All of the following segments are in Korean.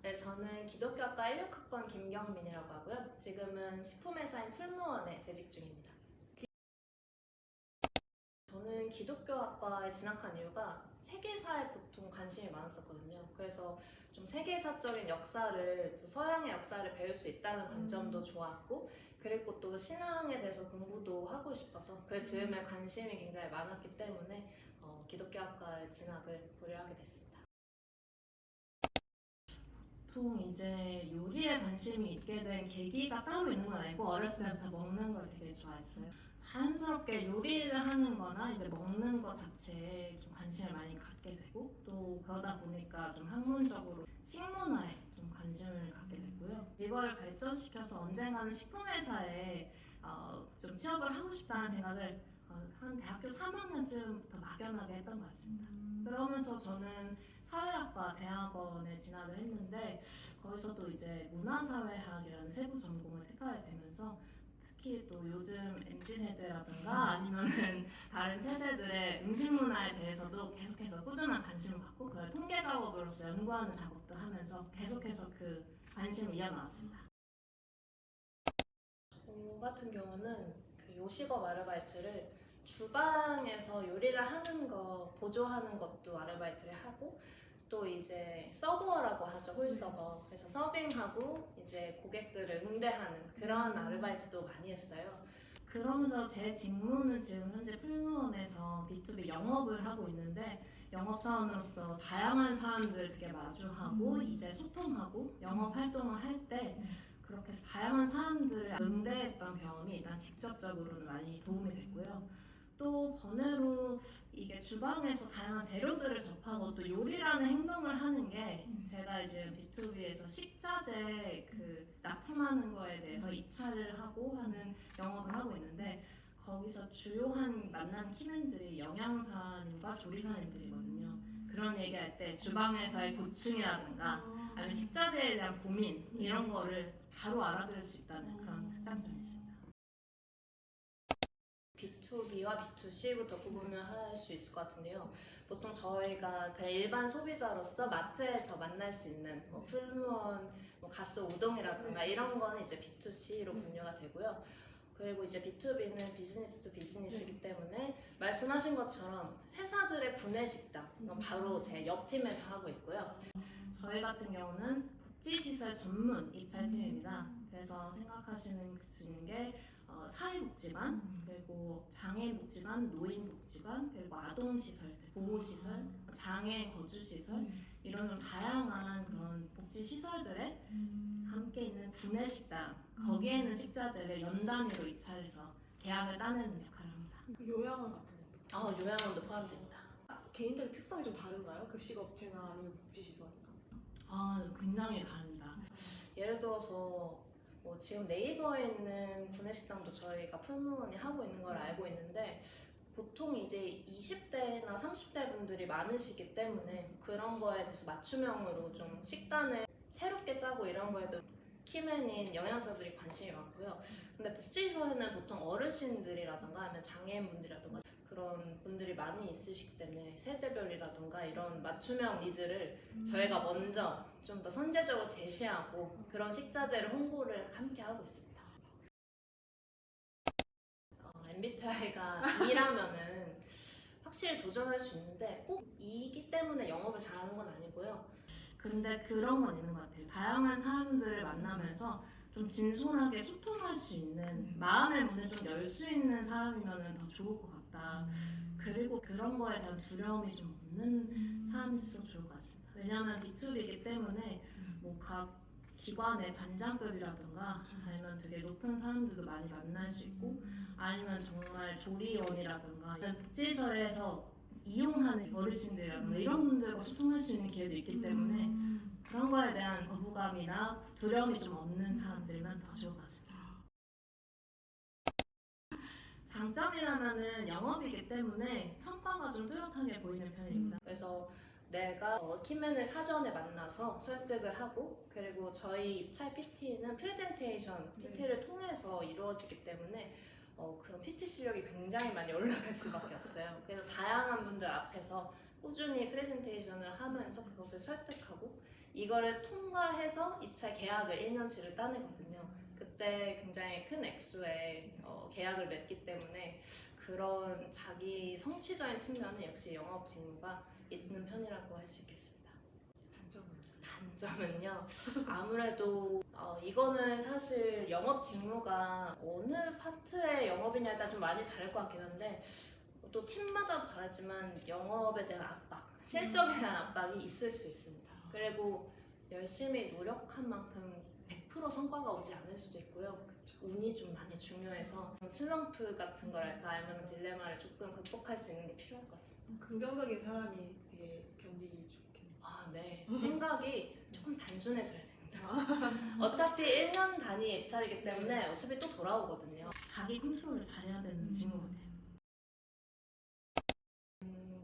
네, 저는 기독교학과 16학번 김경민이라고 하고요. 지금은 식품회사인 풀무원에 재직 중입니다. 저는 기독교학과에 진학한 이유가 세계사에 보통 관심이 많았었거든요. 그래서 좀 세계사적인 역사를, 서양의 역사를 배울 수 있다는 관점도 좋았고, 그리고 또 신앙에 대해서 공부도 하고 싶어서 그 즈음에 관심이 굉장히 많았기 때문에 기독교학과에 진학을 고려하게 됐습니다. 보통 이제 요리에 관심이 있게 된 계기가 따로 있는 건 아니고 어렸을 때부터 먹는 걸 되게 좋아했어요. 자연스럽게 요리를 하는 거나 이제 먹는 것 자체에 좀 관심을 많이 갖게 되고 또 그러다 보니까 좀 학문적으로 식문화에 좀 관심을 갖게 됐고요. 이걸 발전시켜서 언젠가는 식품회사에 좀 취업을 하고 싶다는 생각을 한 대학교 3학년쯤부터 막연하게 했던 것 같습니다. 그러면서 저는 사회학과 대학원에 진학을 했는데 거기서도 이제 문화사회학이라는 세부 전공을 택하게 되면서 특히 또 요즘 MZ세대라든가 아니면은 다른 세대들의 음식 문화에 대해서도 계속해서 꾸준한 관심을 갖고 그걸 통계 작업으로서 연구하는 작업도 하면서 계속해서 그 관심을 이어나왔습니다. 저 같은 경우는 그 요식업 아르바이트를 주방에서 요리를 하는 거 보조하는 것도 아르바이트를 하고 또 이제 서버라고 하죠, 홀서버. 그래서 서빙하고 이제 고객들을 응대하는 그런 아르바이트도 많이 했어요. 그러면서 제 직무는 지금 현재 풀무원에서 B2B 영업을 하고 있는데 영업사원으로서 다양한 사람들을 이렇게 마주하고 이제 소통하고 영업 활동을 할 때 그렇게 해서 다양한 사람들을 응대했던 경험이 일단 직접적으로는 많이 도움이 됐고요. 또 번외로 이게 주방에서 다양한 재료들을 접하고 또 요리라는 행동을 하는 게 제가 이제 B2B에서 식자재 그 납품하는 거에 대해서 입찰을 하고 하는 영업을 하고 있는데 거기서 주요한 만난 키맨들이 영양사님과 조리사님들이거든요. 그런 얘기할 때 주방에서의 고충이라든가 아니면 식자재에 대한 고민 이런 거를 바로 알아들을 수 있다는 그런 특장점이 있습니다. B2B와 B2C부터 구분을 할 수 있을 것 같은데요. 보통 저희가 그냥 일반 소비자로서 마트에서 만날 수 있는 뭐 풀무원, 뭐 가스 우동이라든가 이런 거는 이제 B2C로 분류가 되고요. 그리고 이제 B2B는 비즈니스 투 비즈니스이기 때문에 말씀하신 것처럼 회사들의 구내식당 바로 제 옆 팀에서 하고 있고요. 저희 같은 경우는 복지시설 전문 입찰팀입니다. 그래서 생각하시는 수 있는 게 사회복지관, 그리고 장애복지관, 노인복지관, 그리고 아동시설, 보호시설, 장애 거주시설 이런 좀 다양한 그런 복지시설들에 함께 있는 구내식당 거기에는 식자재를 연 단위로 입찰해서 계약을 따내는 역할을 합니다. 요양원 같은 것도? 요양원도 포함됩니다. 개인적인 특성이 좀 다른가요? 급식업체나 아니면 복지시설이나? 굉장히 다릅니다. 예를 들어서 지금 네이버에 있는 구내식당도 저희가 풀무원이 하고 있는 걸 알고 있는데 보통 이제 20대나 30대 분들이 많으시기 때문에 그런 거에 대해서 맞춤형으로 좀 식단을 새롭게 짜고 이런 거에도 키맨인 영양사들이 관심이 많고요. 근데 복지시설에는 보통 어르신들이라던가 아니면 장애인분들이라던가 그런 분들이 많이 있으시기 때문에 세대별이라던가 이런 맞춤형 니즈를 저희가 먼저 좀 더 선제적으로 제시하고 그런 식자재를 홍보를 함께 하고 있습니다. MBTI가 E라면은 확실히 도전할 수 있는데 꼭 E이기 때문에 영업을 잘하는 건 아니고요. 근데 그런 건 있는 것 같아요. 다양한 사람들을 만나면서 좀 진솔하게 소통할 수 있는 마음의 문을 좀 열 수 있는 사람이면 더 좋을 것 같다. 그리고 그런 거에 대한 두려움이 좀 없는 사람일수록 좋을 것 같습니다. 왜냐하면 B2B이기 때문에 뭐 각 기관의 반장급이라든가 아니면 되게 높은 사람들도 많이 만날 수 있고 아니면 정말 조리원이라든가 복지시설에서 이용하는 어르신들이라든가 이런 분들과 소통할 수 있는 기회도 있기 때문에 그런 거에 대한 거부감이나 두려움이 좀 없는 사람들이면 더 좋을 것 같습니다. 장점이라면은 영업이기 때문에 성과가 좀 뚜렷하게 보이는 편입니다. 그래서 내가 키맨을 사전에 만나서 설득을 하고 그리고 저희 입찰 PT는 프레젠테이션 PT를 통해서 이루어지기 때문에 그런 PT 실력이 굉장히 많이 올라갈 수밖에 없어요. 그래서 다양한 분들 앞에서 꾸준히 프레젠테이션을 하면서 그것을 설득하고 이거를 통과해서 입찰 계약을 1년치를 따내거든요. 그때 굉장히 큰 액수의 계약을 맺기 때문에 그런 자기 성취적인 측면은 역시 영업 직무가 있는 편이라고 할 수 있겠습니다. 단점은? 단점은요. 아무래도 이거는 사실 영업 직무가 어느 파트의 영업이냐에 따라 좀 많이 다를 것 같긴 한데 또 팀마다 다르지만 영업에 대한 압박, 실적에 대한 압박이 있을 수 있습니다. 그리고 열심히 노력한 만큼 100% 성과가 오지 않을 수도 있고요. 운이 좀 많이 중요해서 슬럼프 같은 거랄까 아니면 딜레마를 조금 극복할 수 있는 게 필요할 것 같습니다. 긍정적인 사람이 되게 견디기 좋겠네요. 아, 네. 생각이 조금 단순해져야 됩니다. 어차피 1년 단위 입찰이기 때문에 어차피 또 돌아오거든요. 자기 컨트롤을 잘해야 되는 직무 같아요.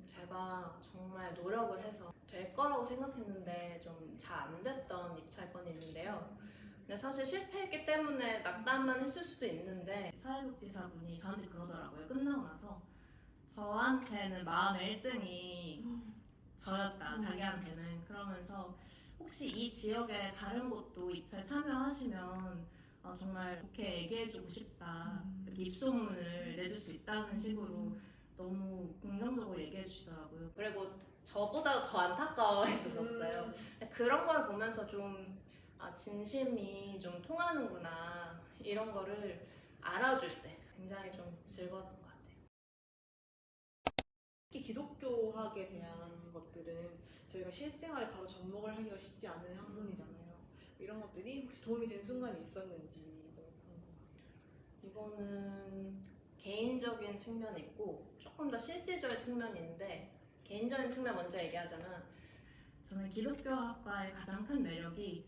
제가 정말 노력을 해서 될 거라고 생각했는데 좀 잘 안 됐던 입찰건이 있는데요. 근데 사실 실패했기 때문에 낙담만 했을 수도 있는데 사회복지사분이 저한테 그러더라고요. 끝나고 나서 저한테는 마음의 1등이 저였다. 자기한테는. 그러면서 혹시 이 지역의 다른 곳도 입찰 참여하시면 정말 좋게 얘기해주고 싶다. 이렇게 입소문을 내줄 수 있다는 식으로 너무 긍정적으로 얘기해 주시더라고요. 그리고 저보다 더 안타까워해 주셨어요. 그런 걸 보면서 좀 진심이 좀 통하는구나 이런 거를 알아줄 때 굉장히 좀 즐거웠던 것 같아요. 특히 기독교학에 대한 것들은 저희가 실생활에 바로 접목을 하기가 쉽지 않은 학문이잖아요. 이런 것들이 혹시 도움이 된 순간이 있었는지 너무 궁금해요. 이거는 개인적인 측면이 있고 조금 더 실질적인 측면이 있는데 개인적인 측면 먼저 얘기하자면 저는 기독교학과의 가장 큰 매력이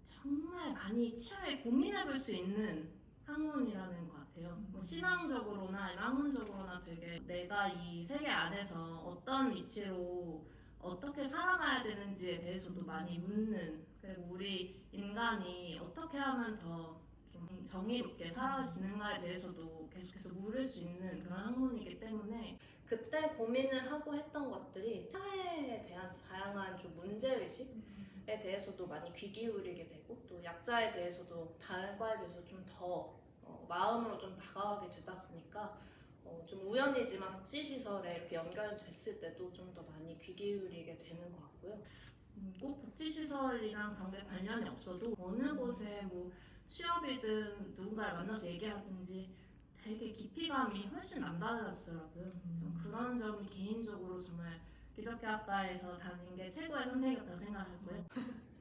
정말 많이 치열하게 고민해 볼 수 있는 학문이라는 것 같아요. 뭐 신앙적으로나 아니면 학문적으로나 되게 내가 이 세계 안에서 어떤 위치로 어떻게 살아가야 되는지에 대해서도 많이 묻는, 그리고 우리 인간이 어떻게 하면 더 좀 정의롭게 살아갈 수 있는가에 대해서도 계속해서 물을 수 있는 그런 학문이기 때문에 그때 고민을 하고 했던 것들이 사회에 대한 다양한 좀 문제의식에 대해서도 많이 귀 기울이게 되고 또 약자에 대해서도 다른 과에 비해서 좀 더 마음으로 좀 다가가게 되다 보니까 좀 우연이지만 복지시설에 이렇게 연결됐을 때도 좀 더 많이 귀 기울이게 되는 것 같고요. 꼭 복지시설이랑 그런 게 관련이 없어도 어느 곳에 뭐 취업이든 누군가를 만나서 얘기하든지 되게 깊이감이 훨씬 남달랐더라고요. 그런 점이 개인적으로 정말 기독교학과에서 다닌 게 최고의 선택이었다고 생각하고요.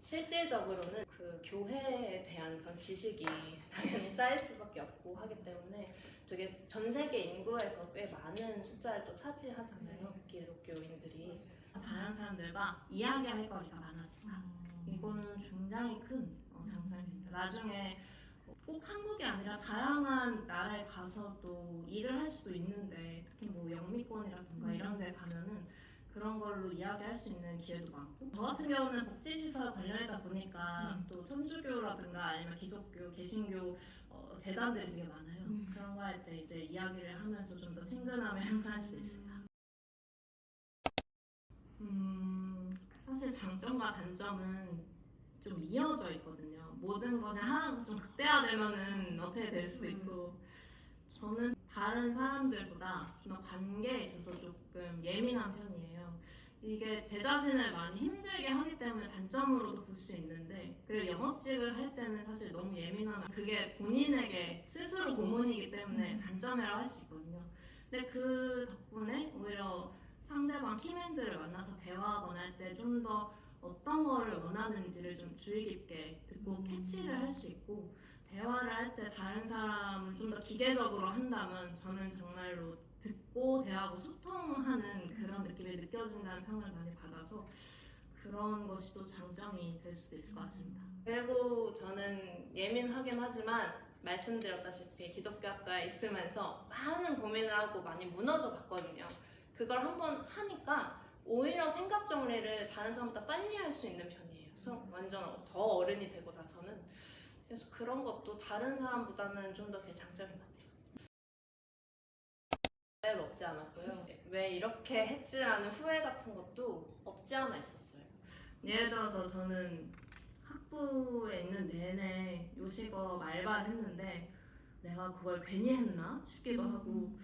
실질적으로는 그 교회에 대한 그런 지식이 당연히 쌓일 수밖에 없고 하기 때문에 되게 전 세계 인구에서 꽤 많은 숫자를 또 차지하잖아요. 기독교인들이. 다른 사람들과 이야기할 거리가 많아진다. 이거는 굉장히 큰 장점입니다. 나중에 꼭 한국이 아니라 다양한 나라에 가서도 일을 할 수도 있는데 특히 뭐 영미권이라든가 이런 데 가면은 그런 걸로 이야기할 수 있는 기회도 많고 저 같은 경우는 복지시설 관련이다 보니까 또 천주교라든가 아니면 기독교, 개신교 재단들이 되게 많아요. 그런 거 할 때 이제 이야기를 하면서 좀 더 친근함을 향상할 수 있습니다. 사실 장점과 단점은 좀 이어져 있거든요. 모든 것이 하나가 좀 극대화되면은 어떻게 될 수도 있고 저는 다른 사람들보다 좀 관계에 있어서 조금 예민한 편이에요. 이게 제 자신을 많이 힘들게 하기 때문에 단점으로도 볼 수 있는데 그리고 영업직을 할 때는 사실 너무 예민하면 그게 본인에게 스스로 고문이기 때문에 단점이라고 할 수 있거든요. 근데 그 덕분에 오히려 상대방 팀원들을 만나서 대화하거나 할 때 좀 더 어떤 거를 원하는지를 좀 주의 깊게 듣고 캐치를 할 수 있고 대화를 할 때 다른 사람을 좀 더 기계적으로 한다면 저는 정말로 듣고 대화하고 소통하는 그런 느낌이 느껴진다는 평을 많이 받아서 그런 것이 또 장점이 될 수도 있을 것 같습니다. 그리고 저는 예민하긴 하지만 말씀드렸다시피 기독교학과에 있으면서 많은 고민을 하고 많이 무너져 봤거든요. 그걸 한번 하니까 오히려 생각 정리를 다른 사람보다 빨리 할 수 있는 편이에요. 그래서 완전 더 어른이 되고 나서는 그래서 그런 것도 다른 사람보다는 좀 더 제 장점인 것 같아요. 후회는 없지 않았고요. 왜 이렇게 했지라는 후회 같은 것도 없지 않아 있었어요. 예를 들어서 저는 학부에 있는 내내 요식업 알바를 했는데 내가 그걸 괜히 했나 싶기도 하고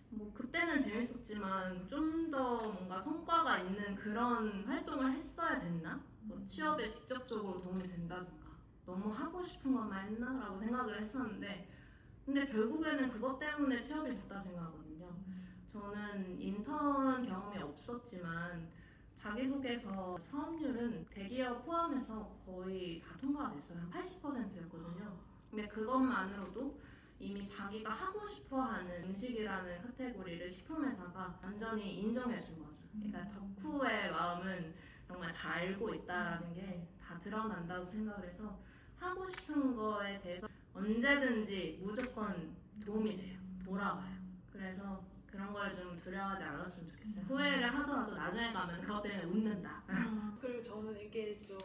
뭐 그때는 재밌었지만 좀 더 뭔가 성과가 있는 그런 활동을 했어야 됐나? 뭐 취업에 직접적으로 도움이 된다든가 너무 하고 싶은 것만 했나라고 생각을 했었는데 근데 결국에는 그것 때문에 취업이 됐다 생각하거든요. 저는 인턴 경험이 없었지만 자기소개서 사업률은 대기업 포함해서 거의 다 통과가 됐어요. 한 80%였거든요. 근데 그것만으로도 이미 자기가 하고 싶어하는 음식이라는 카테고리를 식품회사가 완전히 인정해준 거죠. 그러니까 덕후의 마음은 정말 다 알고 있다라는 게 다 드러난다고 생각을 해서 하고 싶은 거에 대해서 언제든지 무조건 도움이 돼요. 돌아와요. 그래서 그런 걸 좀 두려워하지 않았으면 좋겠어요. 후회를 하더라도 나중에 가면 그것 때문에 웃는다. 그리고 저는 이게 좀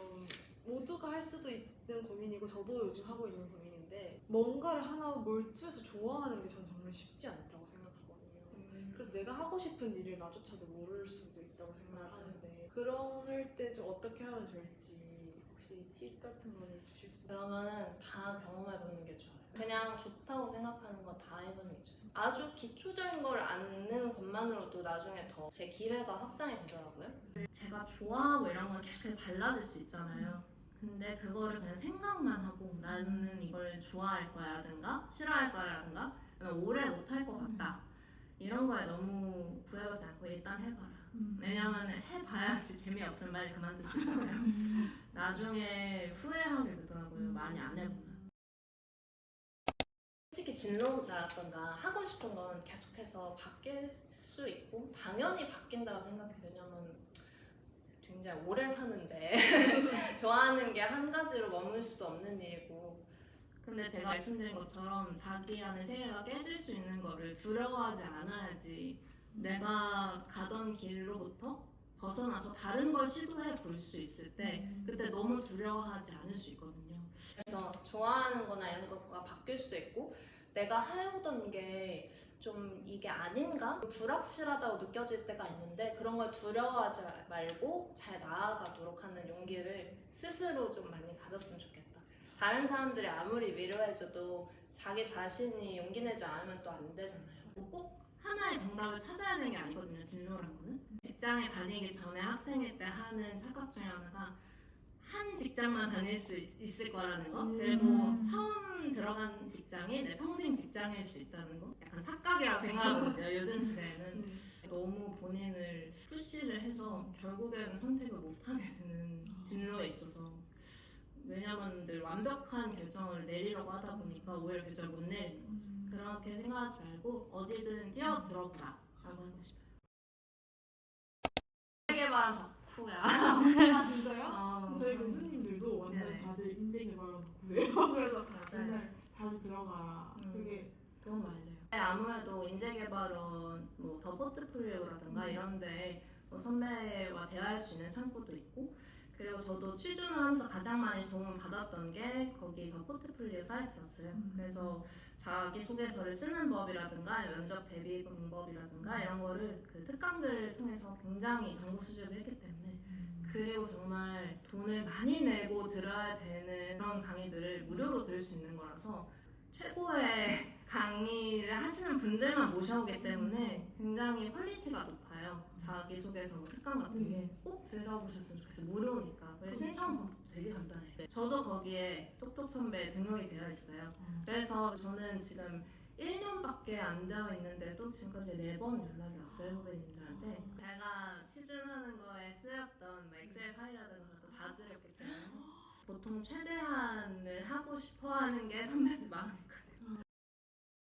모두가 할 수도 있는 고민이고 저도 요즘 하고 있는 고민인데 뭔가를 하나 몰두해서 좋아하는 게 저는 정말 쉽지 않다고 생각하거든요. 그래서 내가 하고 싶은 일을 나조차도 모를 수도 있다고 생각하는데 그럴 때 좀 어떻게 하면 좋을지 혹시 팁 같은 거를 주실 수 있나요? 그러면은 다 경험해보는 게 좋아요. 그냥 좋다고 생각하는 거 다 해보는 게 좋아요. 아주 기초적인 걸 아는 것만으로도 나중에 더 제 기회가 확장이 되더라고요. 제가 좋아하고 이런 건 계속 달라질 수 있잖아요. 근데 그거를 그냥 생각만 하고 나는 이걸 좋아할 거야라든가 싫어할 거야라든가 아니면 오래 못할 것 같다 이런 거에 너무 구애하지 않고 일단 해봐라. 왜냐면 해봐야지 재미없으면 빨리 그만둘 수 있잖아요. 나중에 후회하게 되더라고요. 많이 안 해보면. 솔직히 진로라던가 하고 싶은 건 계속해서 바뀔 수 있고 당연히 바뀐다고 생각해요. 왜냐면 굉장히 오래 사는데 좋아하는 게 한 가지로 머물 수도 없는 일이고 근데 제가 말씀드린 것처럼 자기 안에 세계가 깨질 수 있는 거를 두려워하지 않아야지 내가 가던 길로부터 벗어나서 다른 걸 시도해 볼 수 있을 때 그때 너무 두려워하지 않을 수 있거든요. 그래서 좋아하는 거나 이런 것과 바뀔 수도 있고 내가 해오던 게 좀 이게 아닌가? 불확실하다고 느껴질 때가 있는데 그런 걸 두려워하지 말고 잘 나아가도록 하는 용기를 스스로 좀 많이 가졌으면 좋겠다. 다른 사람들이 아무리 위로해줘도 자기 자신이 용기 내지 않으면 또 안 되잖아요. 꼭 하나의 정답을 찾아야 되는 게 아니거든요. 진로라는 거는 직장에 다니기 전에 학생일 때 하는 착각 중에 하나가 한 직장만 다닐 수 있을 거라는 거 그리고 처음 들어간 직장이 내 평생 직장일 수 있다는 거 약간 착각이라고 생각하거든요. 요즘 시대에는 너무 본인을 푸시를 해서 결국에는 선택을 못하게 되는 진로에 있어서 왜냐면 늘 완벽한 결정을 내리려고 하다 보니까 오히려 결정을 못 내리는 거죠. 그렇게 생각하지 말고 어디든 뛰어들어보라 라고 하고 싶어요. 세계관 덕후야. 아 진짜요? 어, 저희 교수님들도 완전 네네. 다들 인재개발로 덕후예요. 그래서 맞아요. 맨날 자주 들어가라. 그게 그건 맞아요. 아무래도 인재개발은 뭐 더 포트폴리오라든가 이런데 뭐 선배와 대화할 수 있는 창구도 있고 그리고 저도 취준을 하면서 가장 많이 도움을 받았던 게 거기 더 포트폴리오 사이트였어요. 그래서 자기소개서를 쓰는 법이라든가 면접 대비 방법이라든가 이런 거를 그 특강들을 통해서 굉장히 정보 수집을 했기 때문에 그리고 정말 돈을 많이 내고 들어야 되는 그런 강의들을 무료로 들을 수 있는 거라서 최고의 강의를 하시는 분들만 모셔오기 때문에 굉장히 퀄리티가 높아요. 자기소개서 뭐 특강 같은 게 꼭 들어보셨으면 좋겠어요. 무료니까. 그래서 신청 방법도 되게 간단해요. 저도 거기에 똑똑 선배 등록이 되어 있어요. 그래서 저는 지금 1년밖에 안 되어 있는데도 지금까지 4번 연락이 왔어요, 후배님들한테. 제가 취준하는 거에 쓰였던 뭐 엑셀 파일이라든가 것도 다 드렸기 때문에 보통 최대한을 하고 싶어 하는 게 선배들 마음이에요.